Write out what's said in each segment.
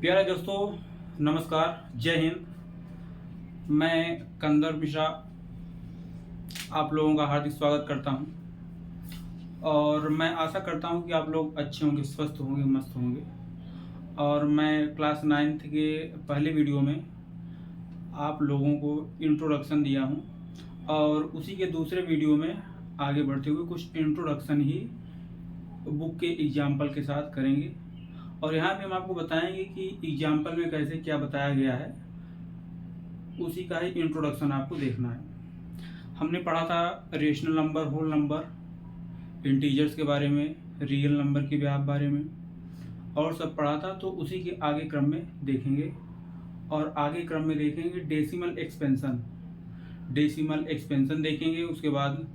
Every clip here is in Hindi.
प्यारे दोस्तों, नमस्कार, जय हिंद। मैं कंदर मिश्रा आप लोगों का हार्दिक स्वागत करता हूं और मैं आशा करता हूं कि आप लोग अच्छे होंगे, स्वस्थ होंगे, मस्त होंगे। और मैं क्लास 9th के पहले वीडियो में आप लोगों को इंट्रोडक्शन दिया हूं और उसी के दूसरे वीडियो में आगे बढ़ते हुए कुछ इंट्रोडक्शन ही बुक के एग्जाम्पल के साथ करेंगे। और यहाँ पे हम आपको बताएंगे कि एग्जाम्पल में कैसे क्या बताया गया है, उसी का ही इंट्रोडक्शन आपको देखना है। हमने पढ़ा था rational number, whole number, integers के बारे में, रियल नंबर के बारे में और सब पढ़ा था। तो उसी के आगे क्रम में देखेंगे और आगे क्रम में देखेंगे डेसिमल एक्सपेंशन देखेंगे। उसके बाद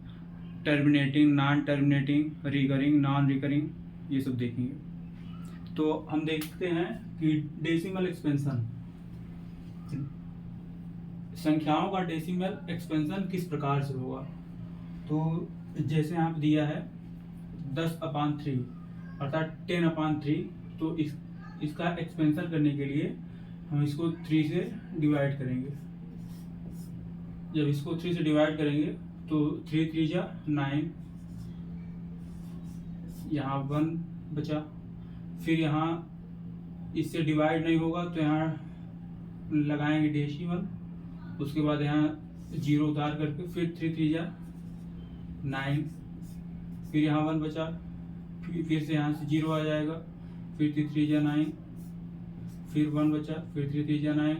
terminating, non terminating, recurring, non recurring, ये सब देखेंगे। तो हम देखते हैं कि डेसिमल एक्सपेंशन, संख्याओं का डेसिमल एक्सपेंशन किस प्रकार से होगा। तो जैसे यहाँ पे दिया है 10/3 अर्थात 10/3। तो इसका एक्सपेंशन करने के लिए हम इसको 3 से डिवाइड करेंगे। जब इसको 3 से डिवाइड करेंगे तो 3 3 जा 9, यहाँ 1 बचा। फिर यहाँ इससे डिवाइड नहीं होगा तो यहाँ लगाएंगे डेसिमल। उसके बाद यहाँ 0 उतार करके फिर 3 3 जा 9, फिर यहाँ 1 बचा। फिर से यहाँ से 0 आ जाएगा, फिर 3 3 जा 9, फिर 1 बचा, फिर 3 3 जा 9,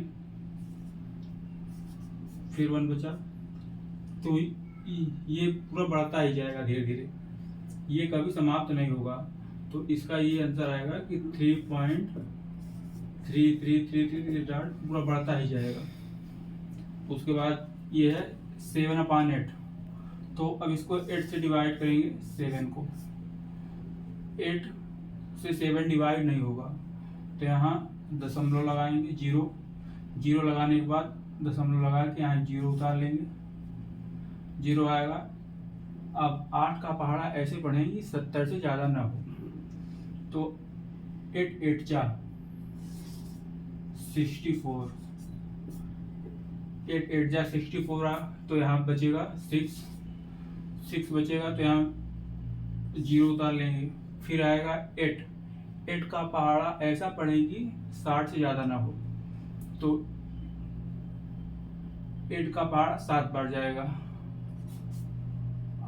फिर 1 बचा। तो ये पूरा बढ़ता ही जाएगा धीरे धीरे, ये कभी समाप्त नहीं होगा। तो इसका ये आंसर आएगा कि 3.3333 पूरा बढ़ता ही जाएगा। उसके बाद ये है 7/8। तो अब इसको 8 से डिवाइड करेंगे 7 को। 8 से 7 डिवाइड नहीं होगा तो यहाँ दशमलव लगाएंगे, 0 लगाने के बाद दशमलव लगा के यहाँ 0 उतार लेंगे, 0 आएगा। अब 8 का पहाड़ा ऐसे पढ़ेंगे 70 से ज़्यादा ना हो। तो 8 8 जा 64, 8 8 जा 64 आ। तो यहाँ बचेगा 6 बचेगा तो यहाँ 0 उतार लेंगे। फिर आएगा 8 का पहाड़ा ऐसा पढ़ेंगे 60 से ज़्यादा ना हो। तो 8 का पहाड़ा 7 बार जाएगा,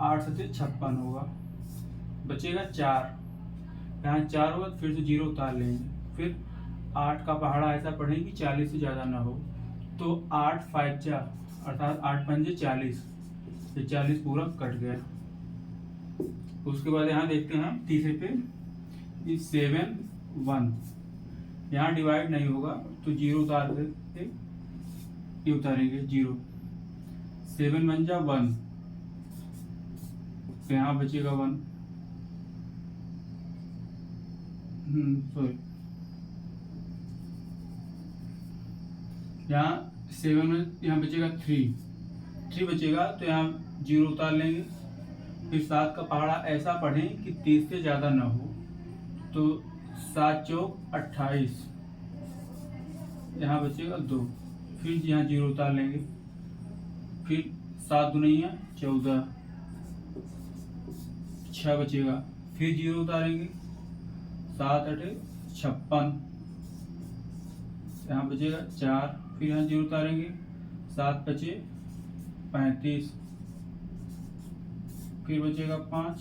8 से 56 होगा, बचेगा 4। यहाँ 4 होगा, फिर से 0 उतार लेंगे। फिर 8 का पहाड़ा ऐसा पढ़ेंगे 40 से ज़्यादा ना हो। तो 8 5 जा अर्थात 8 पंजे 40, ये 40 पूरा कट गया। उसके बाद यहाँ देखते हैं तीसरे पे 7 1, यहाँ डिवाइड नहीं होगा तो 0 उतार देते, ये उतारेंगे 0। 7 1 जा 1, तो यहाँ बचेगा 1। सॉरी, यहाँ 7 में यहाँ बचेगा 3 बचेगा तो यहाँ 0 उतार लेंगे। फिर 7 का पहाड़ा ऐसा पढ़ें कि 30 से ज़्यादा ना हो। तो 7 चौक 28, यहाँ बचेगा 2। फिर यहाँ 0 उतार लेंगे। फिर 7 दूनिया 14, 6 बचेगा। फिर 0 उतारेंगे, 7 8 56, यहाँ बचेगा 4। फिर यहाँ 0 उतारेंगे, 7 5 35, फिर बचेगा 5।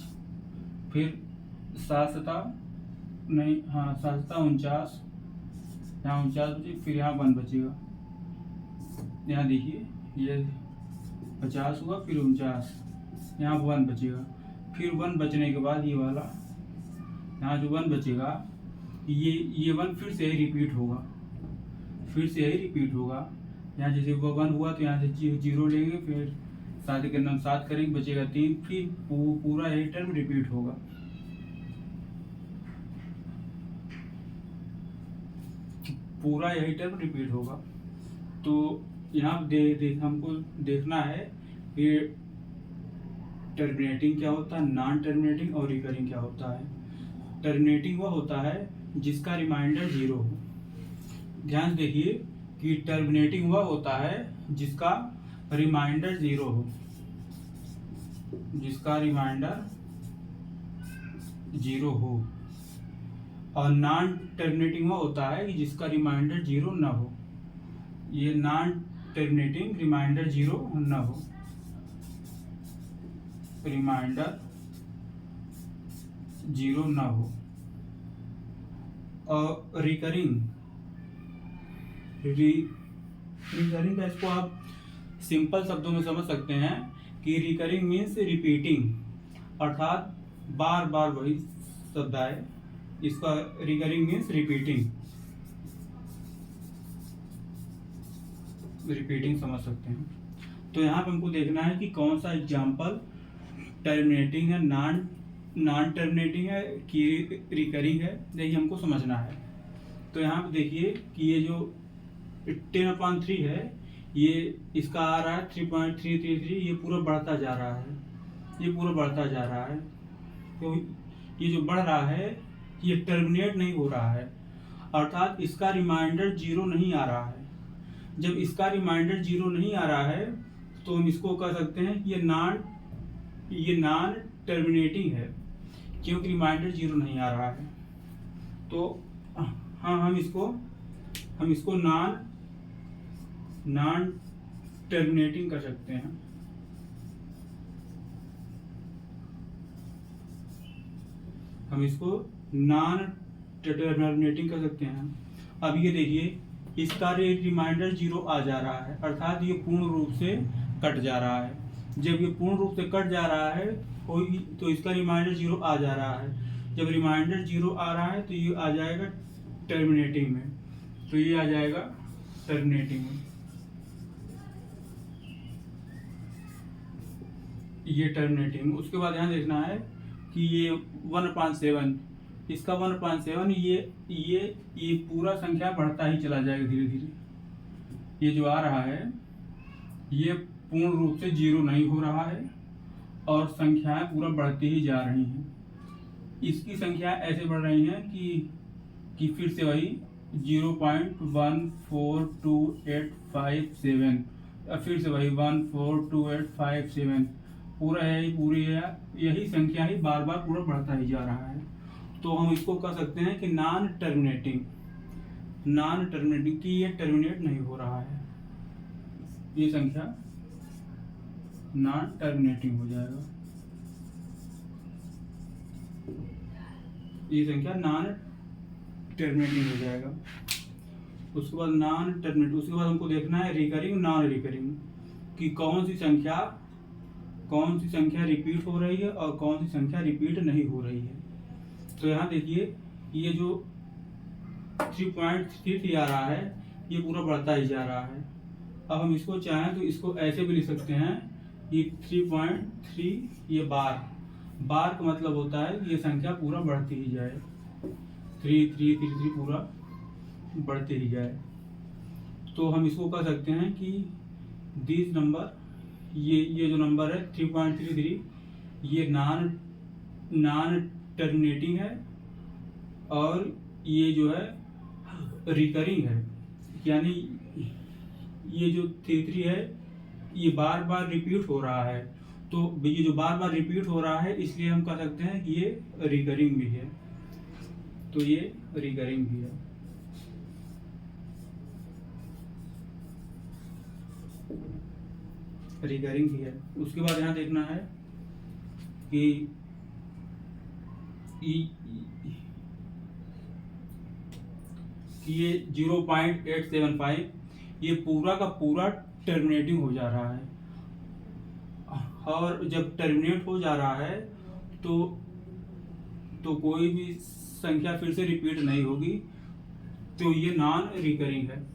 फिर 7 7 नहीं, हाँ 7 7 49, यहाँ 49 बचे। फिर यहाँ 1 बचेगा, यहाँ देखिए ये 50 हुआ, फिर 49, यहाँ 1 बचेगा। फिर 1 बचने के बाद ये वाला यहाँ जो 1 बचेगा, ये 1 फिर से यही रिपीट होगा, यहाँ जैसे वो 1 हुआ तो यहाँ से 0 लेंगे, फिर 7 के नाम 7 करेंगे, बचेगा 3। फिर पूरा यही टर्म रिपीट होगा। तो यहाँ हमको देखना है कि टर्मिनेटिंग क्या होता है, नॉन टर्मिनेटिंग और रिकरिंग क्या होता है। टर्मिनेटिंग वह होता है जिसका रिमाइंडर 0 हो, ध्यान से देखिए कि टर्मिनेटिंग वह होता है जिसका रिमाइंडर 0 हो, जिसका रिमाइंडर 0 हो, और नॉन टर्मिनेटिंग वह होता है कि जिसका रिमाइंडर 0 न हो। ये नॉन टर्मिनेटिंग रिमाइंडर 0 न हो, रिमाइंडर 0 न हो। और रिकरिंग का इसको आप सिंपल शब्दों में समझ सकते हैं कि रिकरिंग मीन्स रिपीटिंग, अर्थात बार बार वही शब्द आए, इसका रिकरिंग मीन्स रिपीटिंग समझ सकते हैं। तो यहाँ पे हमको देखना है कि कौन सा एग्जाम्पल टर्मिनेटिंग है, नॉन टर्मिनेटिंग है कि रिकरिंग है, देखिए हमको समझना है। तो यहाँ पे देखिए कि ये जो 10/3 है, ये इसका आ रहा है 3.333, ये पूरा बढ़ता जा रहा है, ये पूरा बढ़ता जा रहा है। तो ये जो बढ़ रहा है ये टर्मिनेट नहीं हो रहा है, अर्थात इसका रिमाइंडर 0 नहीं आ रहा है। जब इसका रिमाइंडर 0 नहीं आ रहा है तो हम इसको कह सकते हैं कि ये नॉन टर्मिनेटिंग है, क्योंकि रिमाइंडर 0 नहीं आ रहा है। तो हाँ, हम इसको नॉन टर्मिनेटिंग कर सकते हैं। हम इसको नॉन टर्मिनेटिंग कर सकते हैं। अब ये देखिए इसका रिमाइंडर 0 आ जा रहा है, अर्थात ये पूर्ण रूप से कट जा रहा है। जब ये पूर्ण रूप से कट जा रहा है तो इसका रिमाइंडर 0 आ जा रहा है। जब रिमाइंडर 0 आ रहा है तो ये आ जाएगा टर्मिनेटिंग में, तो ये आ जाएगा टर्मिनेटिंग में, ये टर्मिनेटिंग। उसके बाद ध्यान देखना है कि ये 1/7, इसका 1/7 ये पूरा संख्या बढ़ता ही चला जाएगा धीरे धीरे। ये जो आ रहा है ये पूर्ण रूप से 0 नहीं हो रहा है और संख्याएं पूरा बढ़ती ही जा रही हैं। इसकी संख्या ऐसे बढ़ रही हैं कि फिर से वही 0.142857, फिर से वही 142857, पूरा है, पूरी है, यही संख्या ही बार बार पूरा बढ़ता ही जा रहा है। तो हम इसको कह सकते हैं कि नॉन टर्मिनेटिंग की ये टर्मिनेट नहीं हो रहा है, ये संख्या नॉन टर्मिनेटिंग हो जाएगा, ये संख्या नॉन टर्मिनेटिंग हो जाएगा। उसके बाद नॉन टर्मिनेटिंग, उसके बाद हमको देखना है रिकरिंग नॉन रिकरिंग, कि कौन सी संख्या रिपीट हो रही है और कौन सी संख्या रिपीट नहीं हो रही है। तो यहाँ देखिए ये जो 3.33 आ रहा है ये पूरा बढ़ता ही जा रहा है। अब हम इसको चाहें तो इसको ऐसे भी लिख सकते हैं कि 3.3 ये बार का मतलब होता है कि ये संख्या पूरा बढ़ती ही जाए, 3 पूरा बढ़ते ही जाए। तो हम इसको कह सकते हैं कि दिस नंबर, ये जो नंबर है 3.33, ये नॉन टर्मिनेटिंग है और ये जो है रिकरिंग है, यानी ये जो 33 है ये बार बार रिपीट हो रहा है। तो ये जो बार बार रिपीट हो रहा है इसलिए हम कह सकते हैं कि ये रिकरिंग भी है, तो ये रिकरिंग भी है। रिकरिंग भी है। उसके बाद यहाँ देखना है कि ये 0.875 ये पूरा का पूरा टर्मिनेटिंग हो जा रहा है, और जब टर्मिनेट हो जा रहा है तो कोई भी संख्या फिर से रिपीट नहीं होगी, तो ये नॉन रिकरिंग है।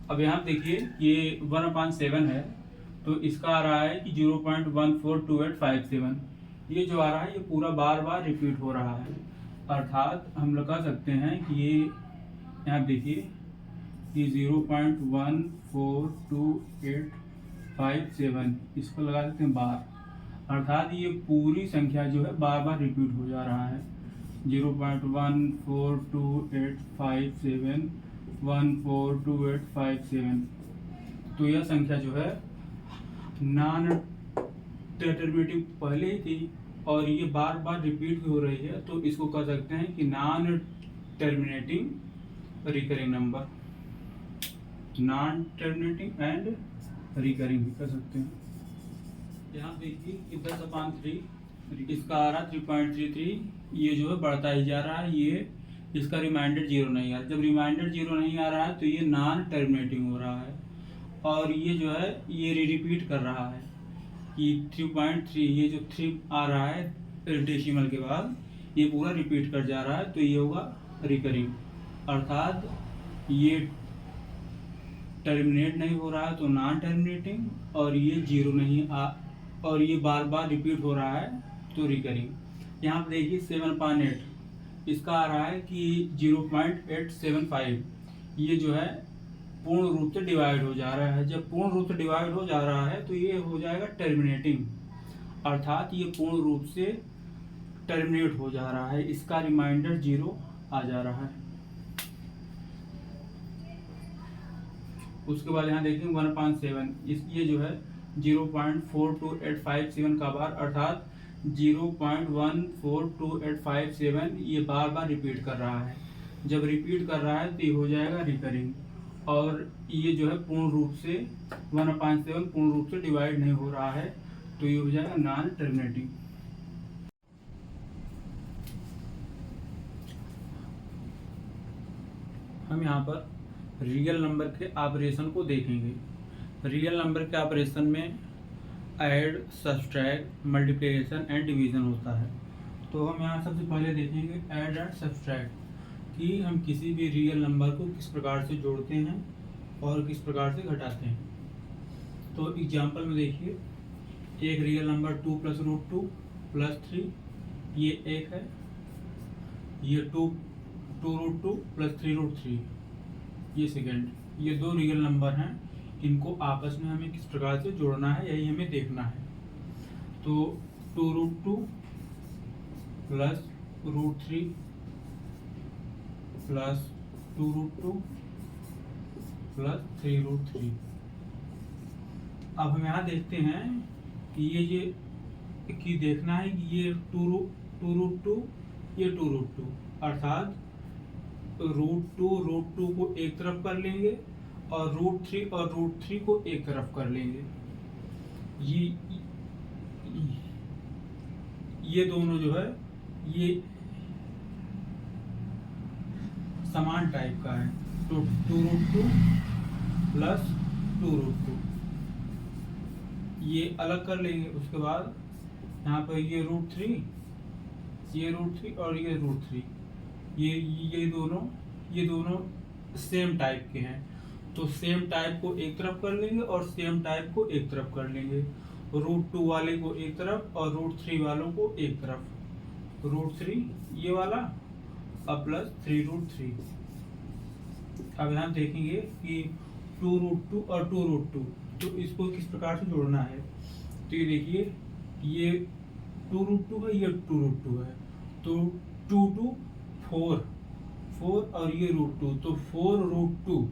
अब यहाँ देखिए ये 1/7 है, तो इसका आ रहा है कि 0.142857, ये जो आ रहा है ये पूरा बार बार रिपीट हो रहा है, अर्थात हम लोग कह सकते हैं कि ये यहाँ देखिए कि 0.142857 इसको लगा देते हैं बार, अर्थात ये पूरी संख्या जो है बार बार रिपीट हो जा रहा है। 0.142857 तो यह संख्या जो है नॉन डिटरमिनेटिव पहले ही थी और ये बार बार रिपीट भी हो रही है, तो इसको कह सकते हैं कि non terminating recurring number, non terminating and recurring भी कह सकते हैं। यहाँ देखिए कि 10/3 इसका आ रहा 3.33, ये जो है बढ़ता ही जा रहा है, ये इसका रिमाइंडर 0 नहीं आ रहा। जब रिमाइंडर 0 नहीं आ रहा है तो ये नॉन टर्मिनेटिंग हो रहा है और ये जो है ये रिपीट कर रहा है कि 3.3, ये जो 3 आ रहा है डेसिमल के बाद ये पूरा रिपीट कर जा रहा है, तो ये होगा रिकरिंग, अर्थात ये टर्मिनेट नहीं हो रहा है तो नॉन टर्मिनेटिंग, और ये 0 नहीं और ये बार बार रिपीट हो रहा है तो रिकरिंग। यहाँ पे देखिए 7.8 इसका आ रहा है कि 0.875, ये जो है पूर्ण रूप से डिवाइड हो जा रहा है। जब पूर्ण रूप से डिवाइड हो जा रहा है तो ये हो जाएगा टर्मिनेटिंग, अर्थात ये पूर्ण रूप से टर्मिनेट हो जा रहा है, इसका रिमाइंडर 0 आ जा रहा है। उसके बाद यहाँ देखिए 1/7 ये जो है 0.42857 का बार, अर्थात 0.142857 ये बार बार रिपीट कर रहा है। जब रिपीट कर रहा है तो ये हो जाएगा रिकरिंग, और ये जो है पूर्ण रूप से 1/7 पूर्ण रूप से डिवाइड नहीं हो रहा है तो ये हो जाएगा नॉन टर्मिनेटिंग। हम यहाँ पर रियल नंबर के ऑपरेशन को देखेंगे। रियल नंबर के ऑपरेशन में add, subtract, multiplication and division होता है। तो हम यहाँ सबसे पहले देखेंगे ऐड एंड सब्सट्रैक्ट, कि हम किसी भी रियल नंबर को किस प्रकार से जोड़ते हैं और किस प्रकार से घटाते हैं। तो एग्जांपल में देखिए, एक रियल नंबर 2 + √2 + 3, ये एक है, ये 2 √2 + 3√3, ये सेकेंड। ये दो रियल नंबर हैं, इनको आपस में हमें किस प्रकार से जोड़ना है यही हमें देखना है। तो 2 √2 + √3 + 2 √2 + 3√3। अब हम यहाँ देखते हैं कि ये देखना है कि ये 2 √2 ये 2 √2, अर्थात √2 को एक तरफ कर लेंगे और √3 और √3 को एक तरफ कर लेंगे। ये दोनों जो है ये समान टाइप का है, तो 2 √2 + 2 √2 ये अलग कर लेंगे। उसके बाद यहाँ पर ये √3 और ये √3, ये दोनों सेम टाइप के हैं, तो सेम टाइप को एक तरफ कर लेंगे और सेम टाइप को एक तरफ कर लेंगे। √2 वाले को एक तरफ और √3 वालों को एक तरफ, √3 ये वाला और प्लस 3√3। अब यहाँ देखेंगे कि 2 √2 और 2 √2, तो इसको किस प्रकार से जोड़ना है। तो ये देखिए, ये 2 √2 है, ये 2 √2 है, तो 2 2 4 और ये √2, तो 4 √2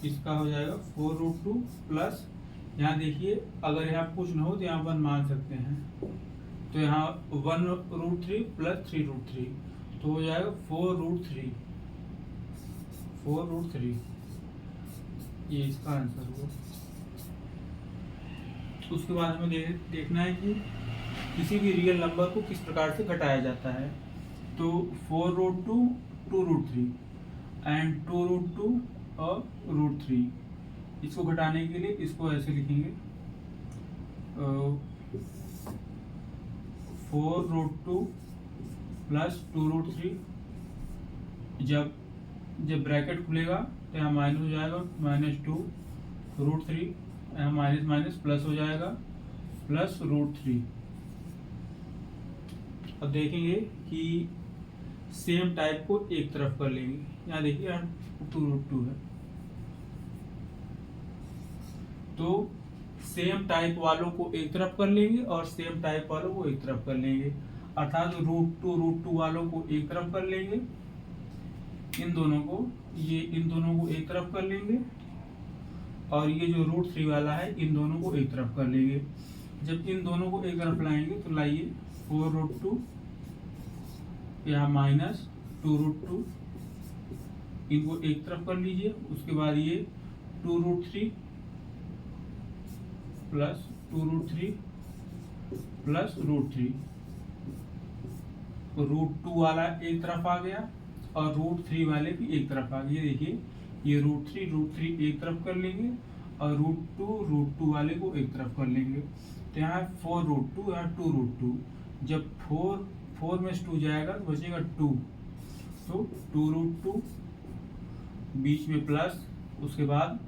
इसका हो जाएगा 4 √2 प्लस, यहाँ देखिए अगर यहाँ कुछ ना हो तो यहाँ 1 मान सकते हैं, तो यहाँ 1 √3 + 3 √3, तो हो जाएगा 4 √3, ये इसका आंसर हुआ। उसके बाद हमें देखना है कि किसी भी रियल नंबर को किस प्रकार से घटाया जाता है। तो 4 √2 2 √3 एंड 2 √2 और √3, इसको घटाने के लिए इसको ऐसे लिखेंगे 4 √2 + 2 √3, जब ब्रैकेट खुलेगा तो यहाँ माइनस हो जाएगा, -2 √3, यहाँ माइनस प्लस हो जाएगा प्लस √3। अब देखेंगे कि सेम टाइप को एक तरफ कर लेंगे। यहाँ देखिए यहाँ 2 √2 है, तो सेम टाइप वालों को एक तरफ कर लेंगे और सेम टाइप वालों को एक तरफ कर लेंगे। अर्थात रूट टू वालों को एक तरफ कर लेंगे, इन दोनों को एक तरफ कर लेंगे, और ये जो √3 वाला है इन दोनों को एक तरफ कर लेंगे। जब इन दोनों को एक तरफ लाएंगे तो लाइए 4√2 यहाँ -2√2, इनको एक तरफ कर लीजिए। उसके बाद ये 2√3 प्लस 2√3 प्लस √3, √2 वाला एक तरफ आ गया और √3 वाले भी एक तरफ आ गए। देखिए ये √3 एक तरफ कर लेंगे और √2 वाले को एक तरफ कर लेंगे। तो यहाँ 4√2, यहाँ 2√2। जब 4 में से 2 जाएगा तो बचेगा 2, तो 2√2 बीच में प्लस, उसके बाद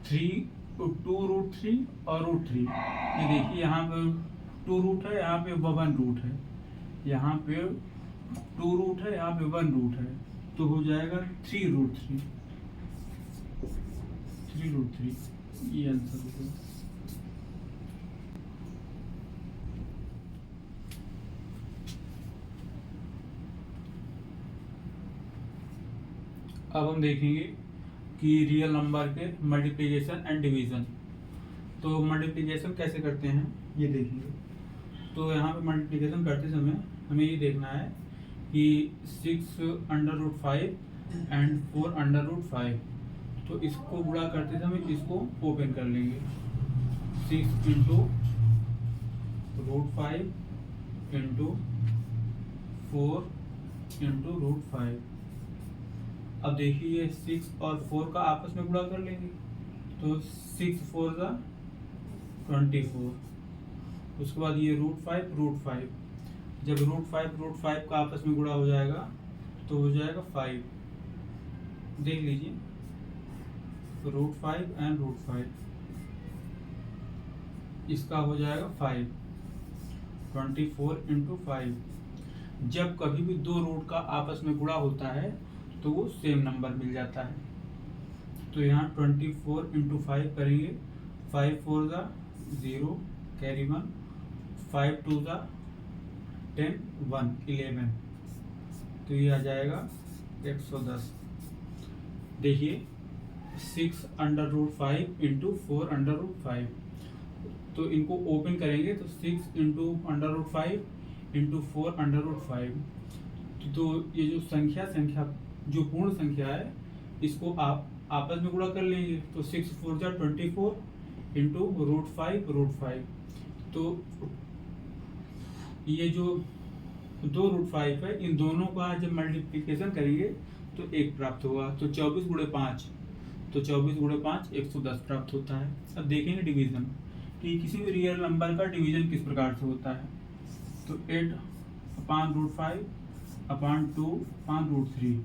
2√3 और √3। ये देखिए यहाँ पे 2 रूट है, यहाँ पे 1 रूट है, यहाँ पे 2 रूट है, यहाँ पे 1 रूट है, तो हो जाएगा 3√3। ये आंसर हो गया। अब हम देखेंगे कि रियल नंबर के मल्टीप्लिकेशन एंड डिवीजन। तो मल्टीप्लिकेशन कैसे करते हैं ये देखेंगे। तो यहाँ पे मल्टीप्लिकेशन करते समय हमें ये देखना है कि 6√5 एंड 4√5, तो इसको गुणा करते समय इसको ओपन कर लेंगे। 6 × √5 × 4 × √5। अब देखिए ये 6 और 4 का आपस में गुणा कर लेंगे, तो 6 4 × 24। उसके बाद ये √5, जब √5 का आपस में गुणा हो जाएगा तो हो जाएगा 5। देख लीजिए √5 एंड √5, इसका हो जाएगा 5। 24 × 5। जब कभी भी दो रूट का आपस में गुणा होता है तो वो सेम नंबर मिल जाता है। तो यहाँ 24 × 5 करेंगे, 5 4 0 कैरी 1, 5 2 10 1 11, तो ये आ जाएगा 110। देखिए 6√5 × 4√5, तो इनको ओपन करेंगे तो 6 × √5 × 4√5। तो ये जो संख्या जो पूर्ण संख्या है इसको आप आपस में गुणा कर लेंगे, तो 6 4 24 × √5। तो ये जो 2√5 है इन दोनों का जब मल्टीप्लिकेशन करेंगे तो 1 प्राप्त होगा। तो 24 × 5, तो 24 × 5 110 प्राप्त होता है। अब देखेंगे डिवीजन कि किसी भी रियल नंबर का डिवीजन किस प्रकार से होता है। तो 8/5/2/√3।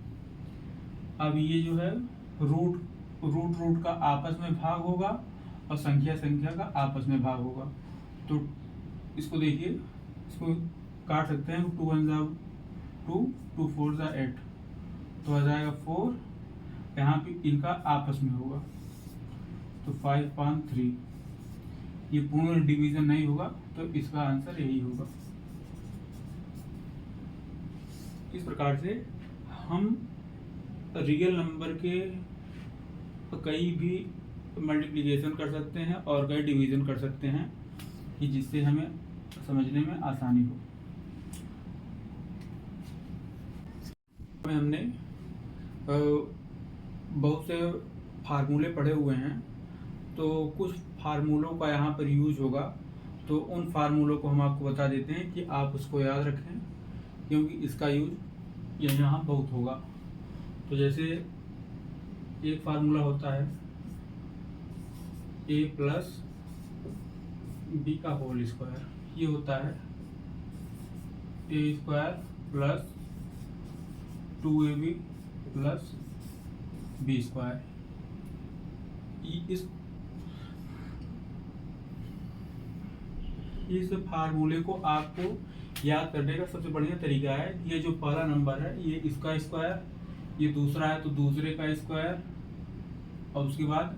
अब ये जो है रूट का आपस में भाग होगा और संख्या का आपस में भाग होगा। तो इसको देखिए, इसको काट सकते हैं। 2 1 2, 2 4 8, तो आ जाएगा 4। यहाँ पे इनका आपस में होगा तो 5/3। ये पूर्ण डिवीजन नहीं होगा, तो इसका आंसर यही होगा। इस प्रकार से हम रियल नंबर के कई भी मल्टीप्लिकेशन कर सकते हैं और कई डिवीजन कर सकते हैं कि जिससे हमें समझने में आसानी हो। हमने बहुत से फार्मूले पढ़े हुए हैं, तो कुछ फार्मूलों का यहाँ पर यूज होगा, तो उन फार्मूलों को हम आपको बता देते हैं कि आप उसको याद रखें, क्योंकि इसका यूज यहाँ बहुत होगा। तो जैसे एक फार्मूला होता है a + b का होल स्क्वायर, ये होता है a² + 2ab + b²। इस फार्मूले को आपको याद करने का सबसे बढ़िया तरीका है, ये जो पहला नंबर है ये इसका स्क्वायर, ये दूसरा है तो दूसरे का स्क्वायर, और उसके बाद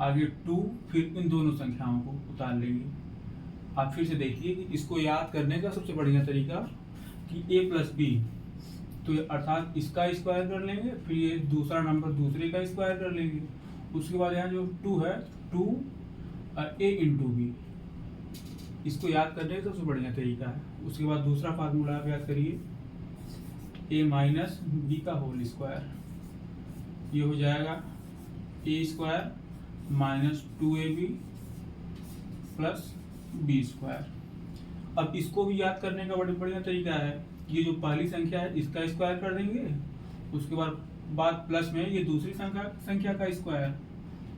आगे 2, फिर इन दोनों संख्याओं को उतार लेंगे। आप फिर से देखिए कि इसको याद करने का सबसे बढ़िया तरीका कि a प्लस बी, तो अर्थात इसका स्क्वायर कर लेंगे, फिर ये दूसरा नंबर दूसरे का स्क्वायर कर लेंगे। उसके बाद यहाँ जो 2 है, 2 a इंटू बी, इसको याद करने का सबसे बढ़िया तरीका है। उसके बाद दूसरा फार्मूला आप याद करिए, a माइनस बी का होल स्क्वायर, ये हो जाएगा a square minus 2ab plus b square. अब इसको भी याद करने का बड़ा बढ़िया तरीका है, ये जो पहली संख्या है इसका स्क्वायर कर देंगे, उसके बाद प्लस में ये दूसरी संख्या का स्क्वायर,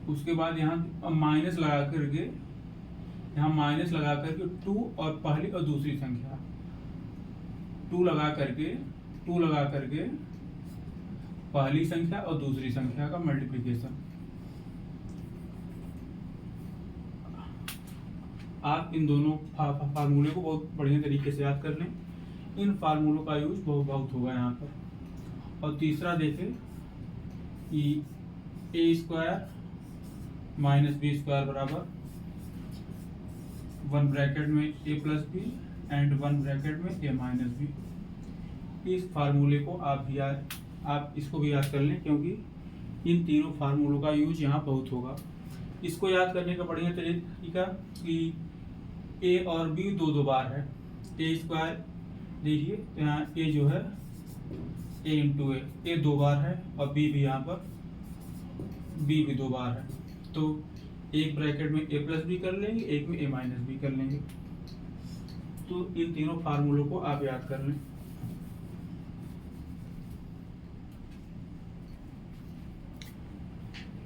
उसके बाद यहाँ माइनस लगा करके, यहाँ माइनस लगा करके 2 और पहली और दूसरी संख्या 2 लगा करके पहली संख्या और दूसरी संख्या का मल्टीप्लिकेशन। आप इन दोनों फार्मूले को बहुत बढ़िया तरीके से याद कर लें, इन फार्मूलों का यूज बहुत होगा यहाँ पर। और तीसरा देखें कि a square minus b square बराबर 1 ब्रैकेट में a plus b and 1 bracket में a माइनस बी। इस फार्मूले को आप इसको भी याद कर लें, क्योंकि इन तीनों फार्मूलों का यूज यहाँ बहुत होगा। इसको याद करने का बढ़िया तरीका कि a और b दो बार है, a स्क्वायर देखिए यहाँ a जो है a इंटू ए 2 बार है, और b भी यहाँ पर b भी 2 बार है, तो एक ब्रैकेट में a प्लस बी कर लेंगे, एक में a माइनस बी कर लेंगे। तो इन तीनों फार्मूलों को आप याद कर लें।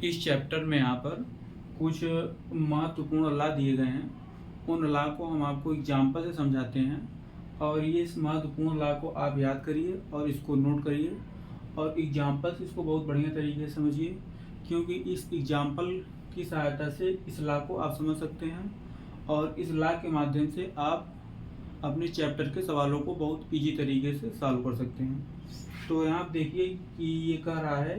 इस चैप्टर में यहाँ पर कुछ महत्वपूर्ण लॉ दिए गए हैं, उन लॉ को हम आपको एग्जाम्पल से समझाते हैं, और ये इस महत्वपूर्ण लॉ को आप याद करिए और इसको नोट करिए, और एग्जाम्पल से इसको बहुत बढ़िया तरीके से समझिए, क्योंकि इस एग्जाम्पल की सहायता से इस लॉ को आप समझ सकते हैं, और इस लॉ के माध्यम से आप अपने चैप्टर के सवालों को बहुत ईजी तरीके से सॉल्व कर सकते हैं। तो यहाँ आप देखिए कि ये कह रहा है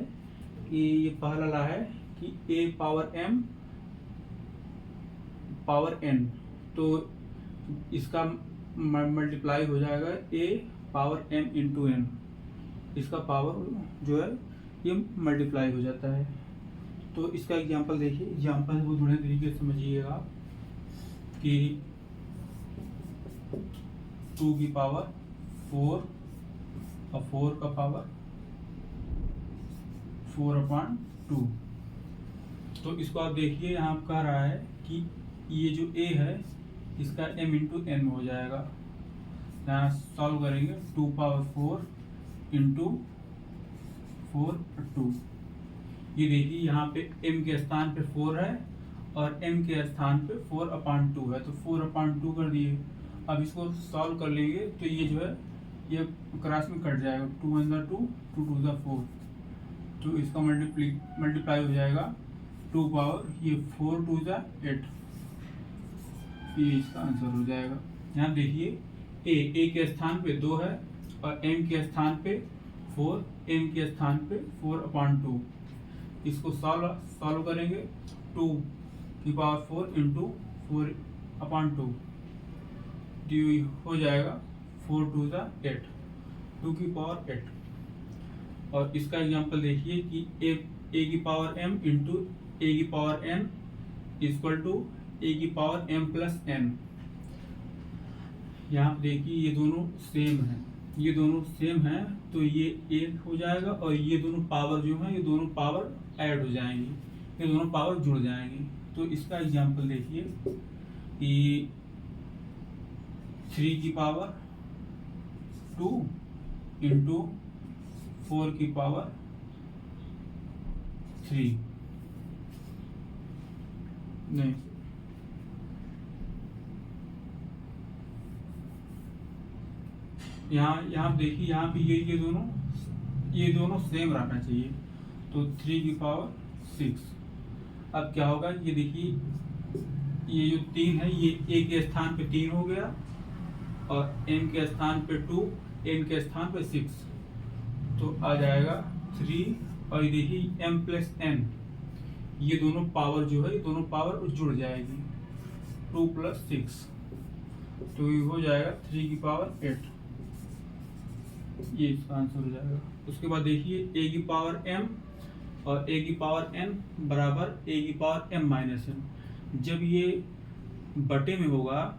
कि ये पहला लॉ है कि a power m power n, तो इसका मल्टीप्लाई हो जाएगा a power m into n, इसका पावर जो है ये मल्टीप्लाई हो जाता है। तो इसका एग्जांपल देखिए, एग्जांपल बहुत बढ़िया तरीके से समझिएगा कि 2 की पावर 4 और 4 का पावर 4/2। तो इसको आप देखिए, यहाँ कह रहा है कि ये जो a है इसका m इंटू n हो जाएगा। यहाँ सॉल्व करेंगे 2 पावर 4 इंटू 4/2। ये देखिए यहाँ पे m के स्थान पे 4 है और m के स्थान पे 4/2 है, तो 4/2 कर दिए। अब इसको सॉल्व कर लेंगे तो ये जो है ये क्रॉस में कट जाएगा, 2 1 2 2 2 4, तो इसका मल्टीप्लाई हो जाएगा 2 पावर ये 4 2 8, ये इसका आंसर हो जाएगा। यहाँ देखिए a के स्थान पे 2 है और m के स्थान पे 4, m के स्थान पे 4/2। इसको सॉल्व करेंगे 2 की पावर 4 इंटू 4/2, हो जाएगा 4 2 8, 2 की पावर 8। और इसका एग्जांपल देखिए कि a की पावर m इंटू a की power n equal to a की पावर m प्लस n। यहाँ देखिए ये दोनों सेम हैं, तो ये 1 हो जाएगा, और ये दोनों पावर जो है ये दोनों पावर ऐड हो जाएंगी, ये दोनों पावर जुड़ जाएंगी। तो इसका एग्जांपल देखिए कि 3 की पावर 2 इंटू 4 की पावर 3, नहीं यहाँ देखिए यहाँ पे ये दोनों सेम रहना चाहिए, तो 3 की पावर 6। अब क्या होगा, ये देखिए ये जो 3 है ये a के स्थान पे 3 हो गया, और m के स्थान पे 2, n के स्थान पे 6, तो आ जाएगा 3। और ये देखिए m प्लस n, ये दोनों पावर जो है ये दोनों पावर जुड़ जाएगी, 2 + 6, तो ये हो जाएगा 3 की पावर 8। ये इसका आंसर हो जाएगा। उसके बाद देखिए ए की पावर m और ए की पावर n बराबर ए की पावर m माइनस n। जब ये बटे में होगा,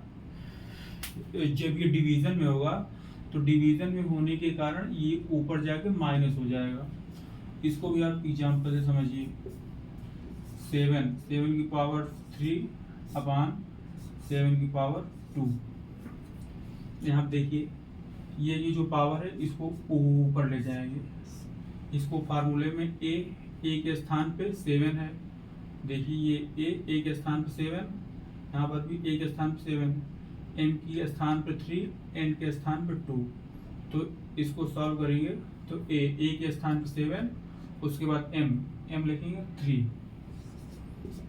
जब ये डिवीजन में होगा, तो डिवीजन में होने के कारण ये ऊपर जाके माइनस हो जाएगा। इसको भी आप एग्जाम्पल से समझिए। 7 की पावर 3 अपॉन 7 की पावर 2। यहाँ देखिए ये जो पावर है इसको ऊपर ले जाएंगे। इसको फार्मूले में ए के स्थान पे 7 है। देखिए ये ए के स्थान पे 7, यहाँ पर भी ए के स्थान पे 7, m के स्थान पे 3, n के स्थान पे 2। तो इसको सॉल्व करेंगे तो ए के स्थान पे 7, उसके बाद m लिखेंगे 3,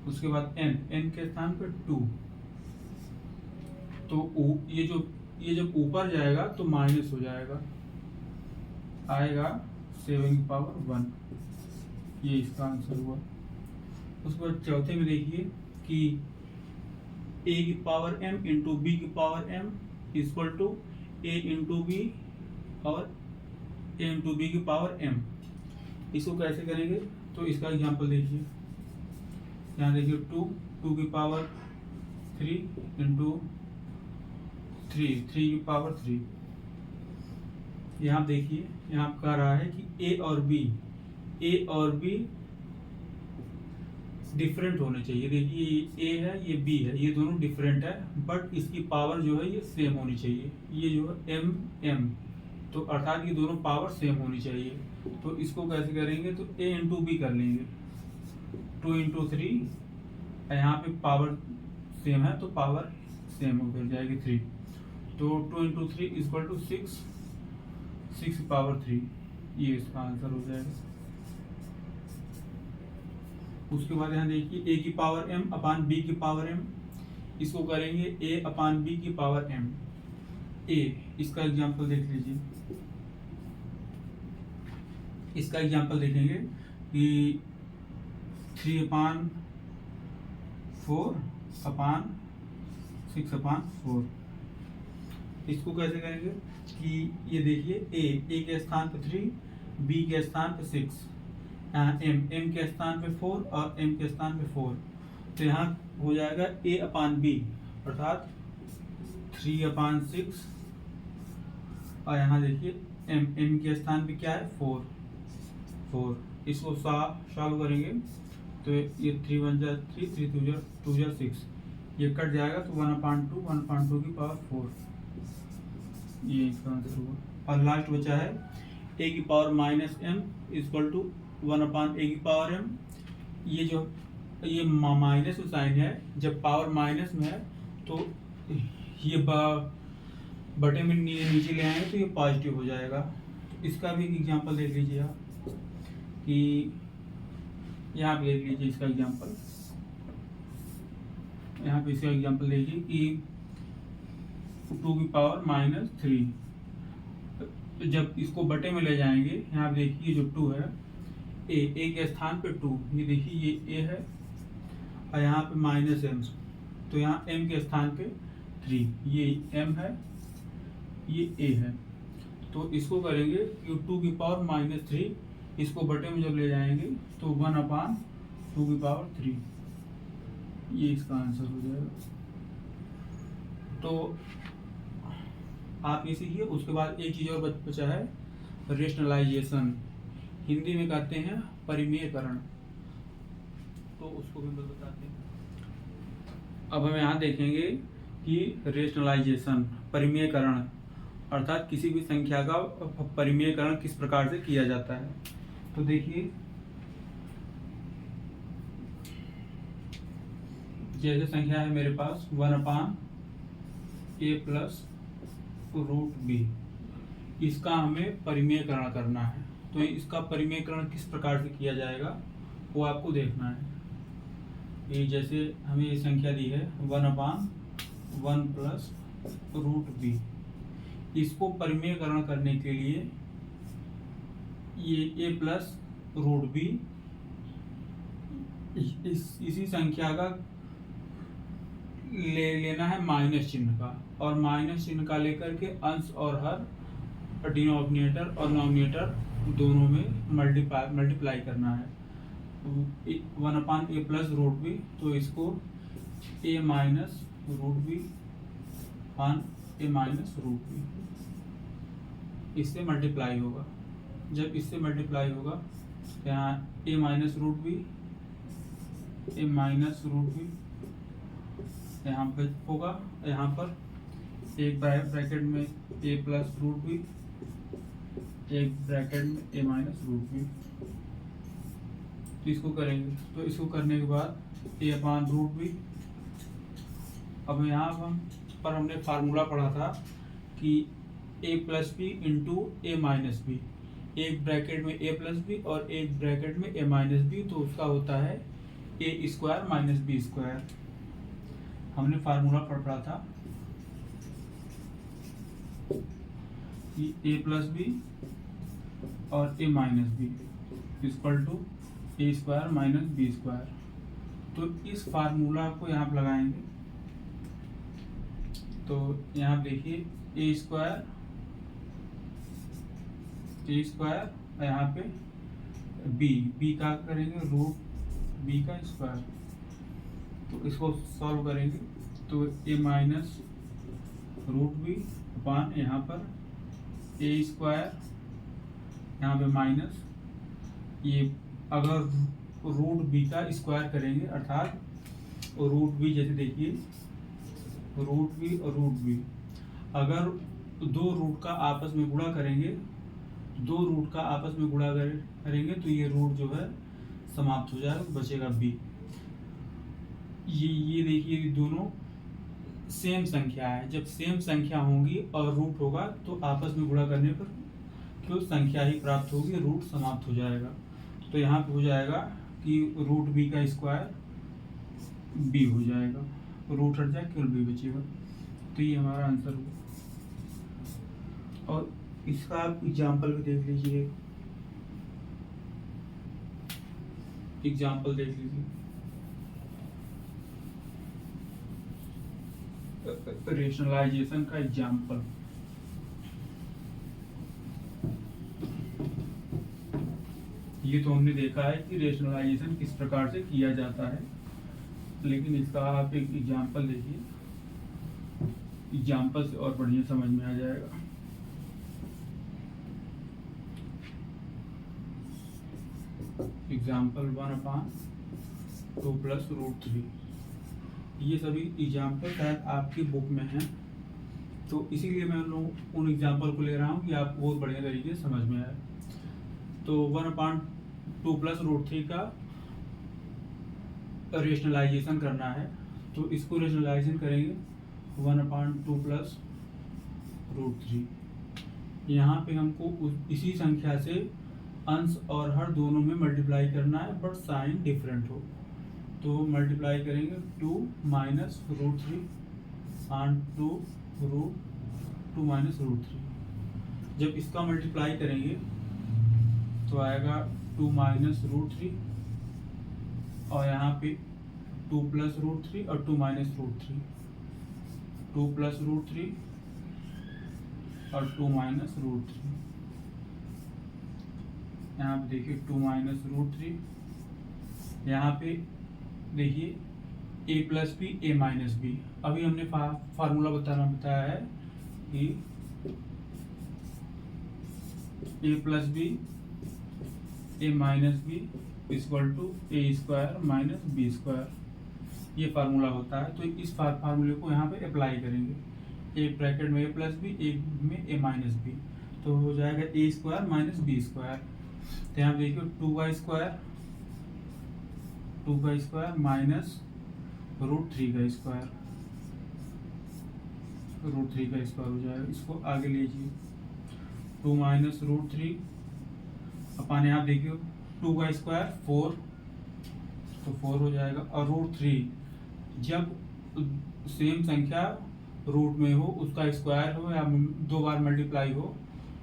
उसके बाद n के स्थान पे 2। तो ये जब ऊपर जाएगा तो माइनस हो जाएगा, आएगा 7 की पावर 1। ये इसका आंसर हुआ। उसके बाद चौथे में देखिए कि a की पावर m इंटू बी की power m equal to a into b और a इंटू बी की पावर m। इसको कैसे करेंगे तो इसका एग्जांपल देखिए। यहाँ देखिए 2 की पावर 3 इंटू 3 की पावर 3। यहाँ देखिए यहाँ कह रहा है कि ए और बी डिफरेंट होने चाहिए। देखिए ये a है ये b है, ये दोनों डिफरेंट है, बट इसकी पावर जो है ये सेम होनी चाहिए। ये जो है m, तो अर्थात ये दोनों पावर सेम होनी चाहिए। तो इसको कैसे करेंगे तो a इंटू बी कर लेंगे। 2 इंटू 3, यहाँ पे पावर सेम है तो पावर सेम हो जाएगी 3। तो 2 इंटू 3 इक्वल टू 6 की पावर 3। ये इसका आंसर हो जाएगा। उसके बाद यहाँ देखिए a की पावर m अपान b की पावर m, इसको करेंगे a अपान b की पावर m। इसका एग्जांपल देख लीजिए। इसका एग्जांपल देखेंगे कि 3 अपान 4 अपान 6 अपान 4। इसको कैसे करेंगे कि ये देखिए a के स्थान पे 3, b के स्थान पे 6, m के स्थान पे 4 और m के स्थान पे 4। तो यहाँ हो जाएगा a अपान b अर्थात 3 अपान 6, और यहाँ देखिए m के स्थान पे क्या है 4। इसको सॉल्व करेंगे तो ये 3 1 जा 3, 3 2 जा 6, ये कट जाएगा तो 1/2 की पावर 4। ये इसका आंसर हुआ। और लास्ट बचा है a की power minus m equal to 1/a की पावर m। ये माइनस साइन है, जब पावर माइनस में है तो ये बटे में नीचे ले आएंगे तो ये पॉजिटिव हो जाएगा। इसका भी एग्जांपल देख लीजिए आप कि यहाँ पे देख लीजिए इसका एग्जांपल। यहाँ पे इसका एग्जांपल देखिए कि 2 की पावर माइनस 3। जब इसको बटे में ले जाएंगे, यहाँ पे देखिए जो 2 है a के स्थान पे 2, ये देखिए ये a है और यहाँ पे माइनस m, तो यहाँ m के स्थान पे 3, ये m है ये a है। तो इसको करेंगे कि 2 की पावर माइनस 3, इसको बटे में जब ले जाएंगे तो 1/2 की पावर 3। ये इसका आंसर हो जाएगा। तो आप ये सीखिए। उसके बाद एक चीज़ और बचा है, रेशनलाइजेशन, हिंदी में कहते हैं परिमेयकरण, तो उसको भी बताते हैं। अब हम यहाँ देखेंगे कि रेशनलाइजेशन परिमेयकरण अर्थात किसी भी संख्या का परिमेयकरण किस प्रकार से किया जाता है। तो देखिए जैसे संख्या है मेरे पास 1/a प्लस रूट b, इसका हमें परिमेयकरण करना है। तो इसका परिमेयकरण किस प्रकार से किया जाएगा वो आपको देखना है। ये जैसे हमें ये संख्या दी है 1/1 प्लस रूट b, इसको परिमेयकरण करने के लिए ये a प्लस रूट b इसी संख्या का लेना है माइनस चिन्ह का, और माइनस चिन्ह का लेकर के अंश और हर डिनोमिनेटर और नॉमिनेटर दोनों में मल्टीप्लाई करना है। 1/a प्लस रूट बी, तो इसको a minus root b one a minus root b, इससे मल्टीप्लाई होगा। जब इससे मल्टीप्लाई होगा तो यहाँ a minus root b, a minus root b यहाँ पर होगा। यहाँ पर एक ब्रैकेट में a प्लस रूट बी, एक ब्रैकेट में a माइनस रूट बी। तो इसको करेंगे, तो इसको करने के बाद a अपान रूट बी। अब यहाँ पर हमने फार्मूला पढ़ा था कि a plus b into a minus b, एक ब्रैकेट में a प्लस बी और एक ब्रैकेट में a माइनस बी, तो उसका होता है a square minus b square. हमने फार्मूला पढ़ा था कि a प्लस बी और a minus b equal to a square minus b square. तो इस फार्मूला को यहाँ पर लगाएंगे, तो यहाँ देखिए a स्क्वायर यहाँ पे b का करेंगे रूट b का स्क्वायर। तो इसको सॉल्व करेंगे तो a माइनस रूट बी अपान यहाँ पर a स्क्वायर यहाँ पे माइनस, ये अगर रूट बी का स्क्वायर करेंगे अर्थात रूट बी, जैसे देखिए रूट बी और रूट बी, अगर दो रूट का आपस में गुणा करेंगे, तो ये रूट जो है समाप्त हो जाएगा, बचेगा बी। ये देखिए दोनों सेम संख्या है। जब सेम संख्या होंगी और रूट होगा तो आपस में गुणा करने पर केवल संख्या ही प्राप्त होगी, रूट समाप्त हो जाएगा। तो यहाँ पे हो जाएगा कि रूट बी का स्क्वायर बी हो जाएगा, रूट हट जाए केवल बी बचेगा। तो ये हमारा आंसर होगा। और इसका आप एग्जाम्पल भी देख लीजिए, एग्जाम्पल देख लीजिए। रेशनलाइजेशन का एग्जाम्पल, ये तो हमने देखा है कि रेशनलाइजेशन किस प्रकार से किया जाता है, लेकिन इसका आप एक एग्जाम्पल देखिए, एग्जाम्पल से और बढ़िया समझ में आ जाएगा। एग्जाम्पल 1/2 प्लस रूट 3, ये सभी एग्जाम्पल शायद आपकी बुक में हैं, तो इसीलिए मैं उन एग्जाम्पल को ले रहा हूँ कि आपको बहुत बढ़िया तरीके से समझ में आए। तो 1/2 प्लस रूट 3 का रेशनलाइजेशन करना है, तो इसको रेशनलाइजेशन करेंगे 1/2 प्लस रूट 3। यहाँ पे हमको इसी संख्या से अंश और हर दोनों में मल्टीप्लाई करना है, बट साइन डिफरेंट हो। तो मल्टीप्लाई करेंगे 2 minus root 3 on 2 minus root 3। जब इसका मल्टीप्लाई करेंगे तो आएगा 2 माइनस रूट 3 और यहाँ पे 2 प्लस रूट 3 और 2 माइनस रूट 3, 2 प्लस रूट 3 और 2 माइनस रूट 3। यहाँ पे देखिए 2 माइनस रूट 3, यहाँ पे देखिए a plus b a minus b. अभी हमने फार्मूला बताया है कि a plus b a minus b equal to a square minus b square, ये फार्मूला होता है। तो इस फार्मूले को यहाँ पे अप्लाई करेंगे, एक ब्रैकेट में a प्लस बी, एक में a माइनस बी, तो हो जाएगा a square minus b square. तो यहाँ देखिए 2 का स्क्वायर माइनस रूट 3 का स्क्वायर, हो जाएगा। इसको आगे लीजिए, 2 माइनस रूट 3 अपन यहाँ देखिए 2 का स्क्वायर 4, तो 4 हो जाएगा। और रूट 3 जब सेम संख्या रूट में हो, उसका स्क्वायर हो या 2 बार मल्टीप्लाई हो,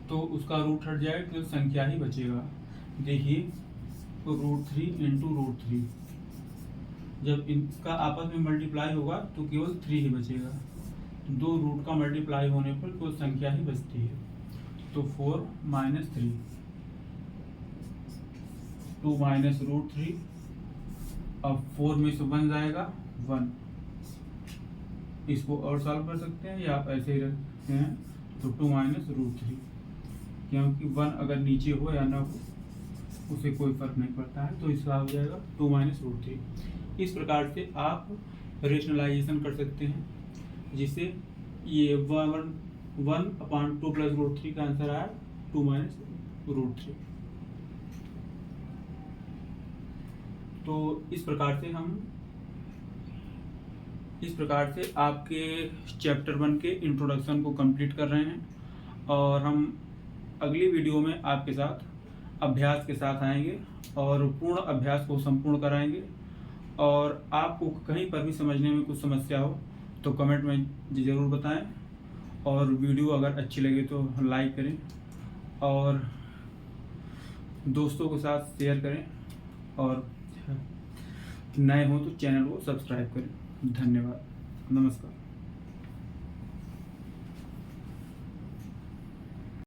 तो उसका रूट हट जाएगा, तो संख्या ही बचेगा। देखिए तो रूट 3 इंटू रूट 3, जब इनका आपस में मल्टीप्लाई होगा तो केवल 3 ही बचेगा। 2 रूट का मल्टीप्लाई होने पर केवल संख्या ही बचती है। तो 4 माइनस 3, 2 माइनस रूट 3। अब 4 में से 1 जाएगा 1। इसको और सॉल्व कर सकते हैं या आप ऐसे ही रखते हैं तो 2 माइनस रूट 3, क्योंकि 1 अगर नीचे हो या ना हो उसे कोई फर्क नहीं पड़ता है, तो इसका हो जाएगा 2 माइनस रूट 3। इस प्रकार से आप रेशनलाइजेशन कर सकते हैं, जिससे ये 1/2 प्लस रूट 3 का आंसर आया 2 माइनस रूट 3। तो इस प्रकार से आपके चैप्टर 1 के इंट्रोडक्शन को कंप्लीट कर रहे हैं, और हम अगली वीडियो में आपके साथ अभ्यास के साथ आएंगे और पूर्ण अभ्यास को संपूर्ण कराएंगे। और आपको कहीं पर भी समझने में कुछ समस्या हो तो कमेंट में ज़रूर बताएं, और वीडियो अगर अच्छी लगे तो लाइक करें और दोस्तों के साथ शेयर करें, और नए हो तो चैनल को सब्सक्राइब करें। धन्यवाद, नमस्कार।